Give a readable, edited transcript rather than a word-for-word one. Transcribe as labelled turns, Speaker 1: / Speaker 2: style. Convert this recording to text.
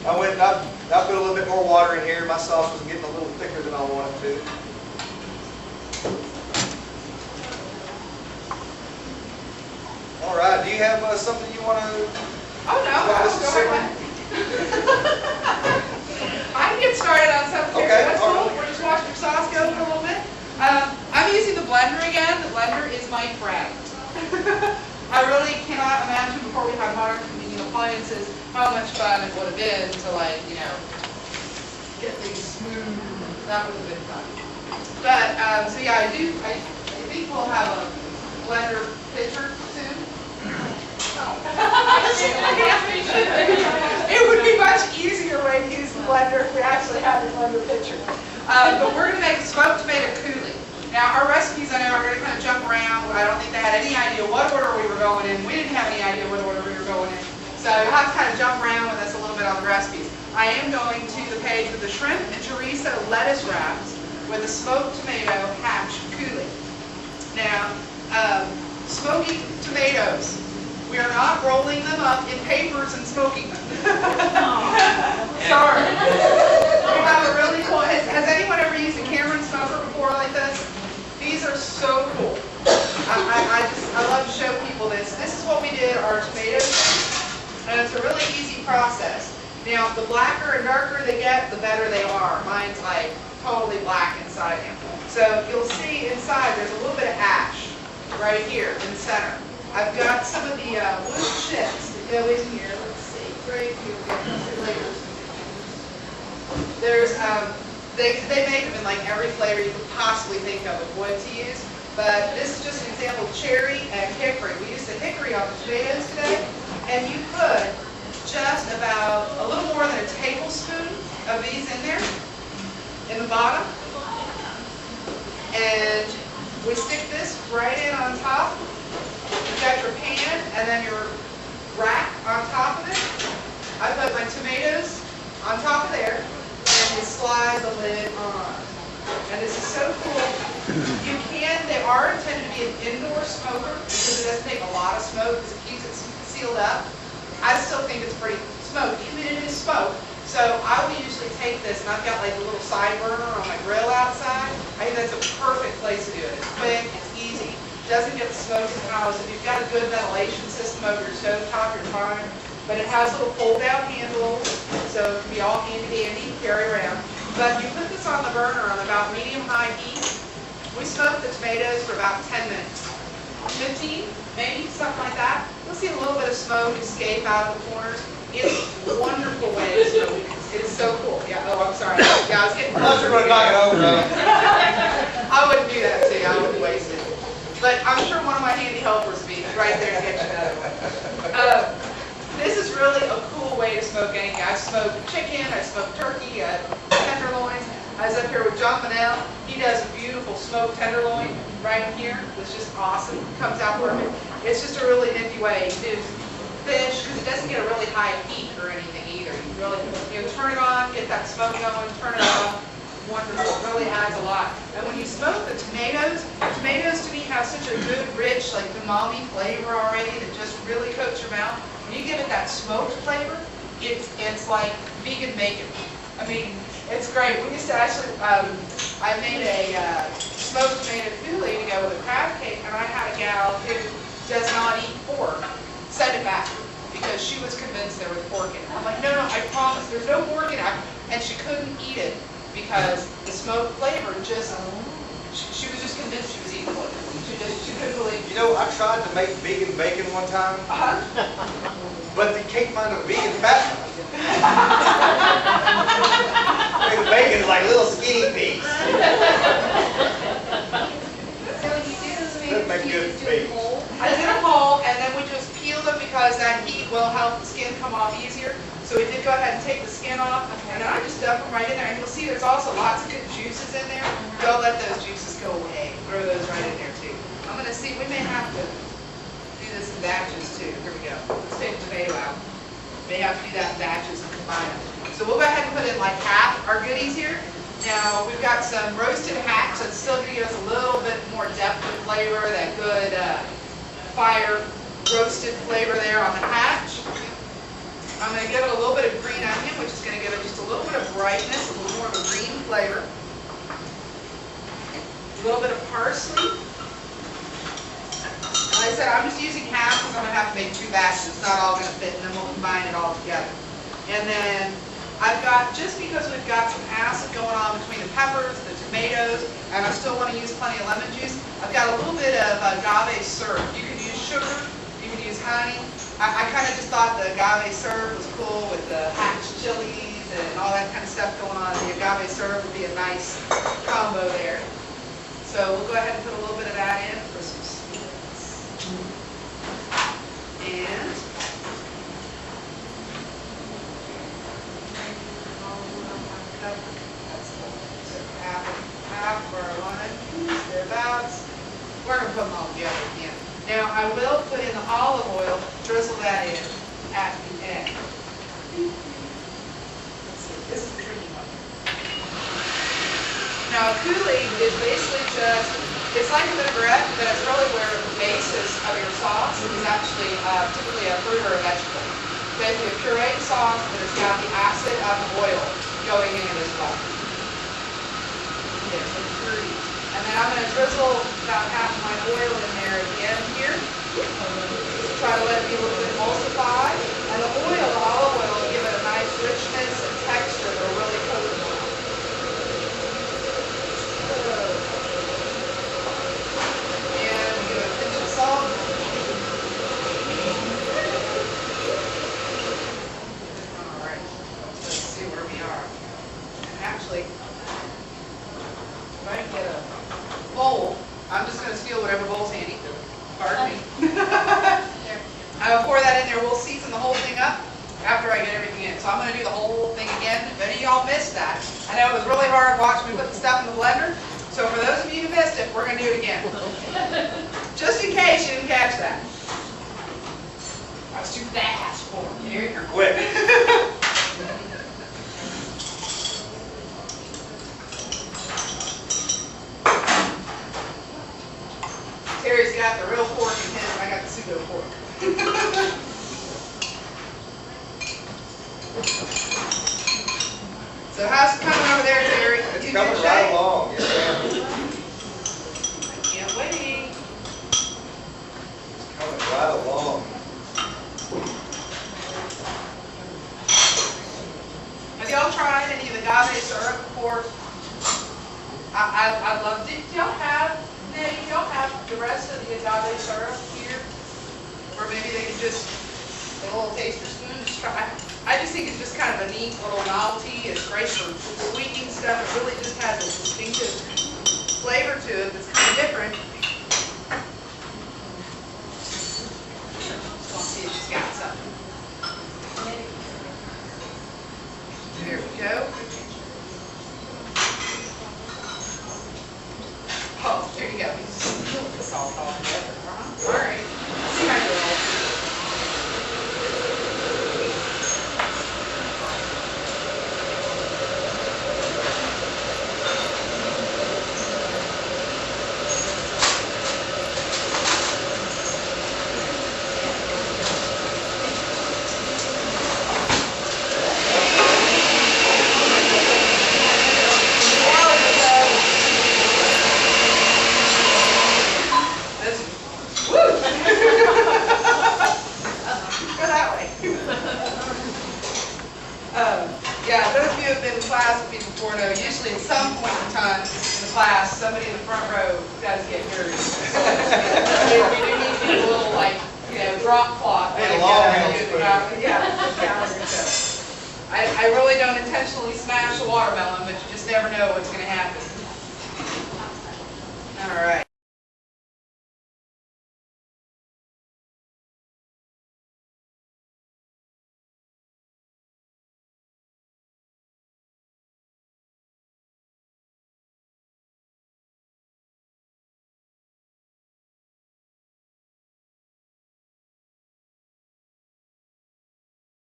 Speaker 1: I put a little bit more water in here. My sauce was getting a little thicker than I wanted to. All right. Do you have something you want to?
Speaker 2: Oh no, go ahead. I can get started on something.
Speaker 1: Okay.
Speaker 2: That's cool. We're just watching your sauce go for a little bit. I'm using the blender again. The blender is my friend. I really cannot imagine before we had modern convenient appliances how much fun it would have been to, like, you know, get things smooth. That would have been fun. But so yeah, I think we'll have a blender pitcher soon. It would be much easier way to use the blender if we actually had the blender pitcher. But we're going to make a smoked tomato coulis. Now, our recipes, I know, are going to kind of jump around. I don't think they had any idea what order we were going in. We didn't have any idea what order we were going in. So you'll have to kind of jump around with us a little bit on the recipes. I am going to the page with the shrimp and chorizo lettuce wraps with a smoked tomato hash coulis. Now, smoking tomatoes. We are not rolling them up in papers and smoking them. Sorry. We have a really cool, has anyone ever used a Cameron smoker before like this? These are so cool. I love to show people this. This is what we did our tomatoes, and it's a really easy process. Now, the blacker and darker they get, the better they are. Mine's like totally black inside now. So you'll see inside there's a little bit of ash right here in the center. I've got some of the wood chips that go in here. Let's see, right here. Later. There's they make them in like every flavor you could possibly think of wood to use. But this is just an example of cherry and hickory. We used the hickory on the tomatoes today, and you put just about a little more than a tablespoon of these in there, in the bottom. And we stick this right in on top. You've got your pan and then your rack on top of it. I put my tomatoes on top of there, and we slide the lid on. And this is so cool. They are intended to be an indoor smoker because it doesn't take a lot of smoke because it keeps it sealed up. I still think it's pretty smoky. I mean, it is smoke. So I will usually take this, and I've got like a little side burner on my grill outside. I think that's a perfect place to do it. It's quick, it's easy, doesn't get the smoke in the house. If you've got a good ventilation system over your stove top, you're fine. But it has little fold-out handles, so it can be all handy-dandy to carry around. But you put this on the burner on about medium-high heat. We smoke the tomatoes for about 10 minutes. 15, maybe, something like that. You'll see a little bit of smoke escape out of the corners. It's a wonderful way to smoke it. It's so cool. Yeah, oh, I'm sorry. Yeah, I was getting closer.
Speaker 1: You're going to knock it over.
Speaker 2: I wouldn't do that to you. I wouldn't waste it. But I'm sure one of my handy helpers will be right there to get you another one. This is really a cool way to smoke anything. I've smoked chicken, I've smoked turkey, tenderloins. I was up here with John Manel. He does a beautiful smoked tenderloin right here. It's just awesome. Comes out perfect. It's just a really nifty way to do fish because it doesn't get a really high heat or anything either. You really, turn it on, get that smoke going, turn it off. Wonderful. It really adds a lot. And when you smoke the tomatoes to me have such a good, rich, like umami flavor already that just really coats your mouth. When you give it that smoked flavor, it's like vegan bacon. I mean, it's great. We used to actually, I made a smoked tomato coulis to go with a crab cake, and I had a gal who does not eat pork send it back because she was convinced there was pork in it. I'm like, no, I promise, there's no pork in it. And she couldn't eat it because the smoked flavor just, she was just convinced she was eating pork. She couldn't believe it.
Speaker 1: You know, I tried to make vegan bacon one time, but they can't find a vegan fat one. Vegan bacon is like little skinny pigs.
Speaker 3: So you do,
Speaker 1: That makes good bacon.
Speaker 2: I did a hole, and then we just peeled them because that heat will help the skin come off easier. So we did go ahead and take the skin off, and then I just dump them right in there. And you'll see there's also lots of good juices in there. Don't let those juices go away. Throw those right in there too. I'm going to see, we may have to do this in batches too. Here we go. Let's take the tomato out. May have to do that in batches and combine them. So we'll go ahead and put in like half our goodies here. Now we've got some roasted hatch that's still going to give us a little bit more depth of flavor, that good fire roasted flavor there on the hatch. I'm going to give it a little bit of green onion, which is going to give it just a little bit of brightness, a little more of a green flavor. A little bit of parsley. Like I said, I'm just using half because I'm going to have to make 2 batches. It's not all going to fit, and then we'll combine it all together. And then I've got, just because we've got some acid going on between the peppers, the tomatoes, and I still want to use plenty of lemon juice, I've got a little bit of agave syrup. You can use sugar, you can use honey. I kind of just thought the agave syrup was cool with the hatch chilies and all that kind of stuff going on. The agave syrup would be a nice combo there. So we'll go ahead and put a little bit of that in for some sweetness. And half for our lemon juice, thereabouts. We're going to put them all together again. Now I will put in the olive oil, drizzle that in at the end. Let's see, this is the tricky one. Now a coulis is basically just, it's like a vinaigrette, but it's really where the basis of your sauce is actually typically a fruit or a vegetable. Basically a pureed sauce, but it's got the acid of the oil going in it as well. There's the curry. And then I'm going to drizzle about half of my oil in there at the end here. Try to let it be a little bit emulsify. And the oil, the olive oil, will give it a nice richness and texture that will really coat it well. And give it a pinch of salt. All right. Let's see where we are. And actually, if I can get a bowl, I'm just going to steal whatever bowl's handy. Pardon me. I will pour that in there. We'll season the whole thing up after I get everything in. So I'm going to do the whole thing again. If any of y'all missed that, I know it was really hard watching me put the stuff in the blender. So for those of you who missed it, we're going to do it again. Just in case you didn't catch that. I was too fast for you.
Speaker 1: You're quick.
Speaker 2: Terry's got the real pork in his, I got the pseudo pork. So how's it coming over there, Terry?
Speaker 1: It's
Speaker 2: You
Speaker 1: coming
Speaker 2: good
Speaker 1: right
Speaker 2: shape?
Speaker 1: along. Yes, ma'am.
Speaker 2: I can't wait.
Speaker 1: Coming right along.
Speaker 2: Have y'all tried any of the agave syrup before? I love it. Do y'all have, Nettie, do y'all have the rest of the agave syrup here? Or maybe they could just, a little taster spoon, just try. I just think it's just kind of a neat little novelty. It's great for sweetening stuff. It really just has a distinctive flavor to it that's kind of different. Just want to see if she's got something. There we go. Oh, there you go. It's all together. All right. See how you roll. Yeah, those of you who have been in class with me before know, usually at some point in time in the class, somebody in the front row does get dirty. We do need to do a little, like, drop cloth.
Speaker 1: Hey, the long handles,
Speaker 2: Yeah. I really don't intentionally smash a watermelon, but you just never know what's going to happen. All right.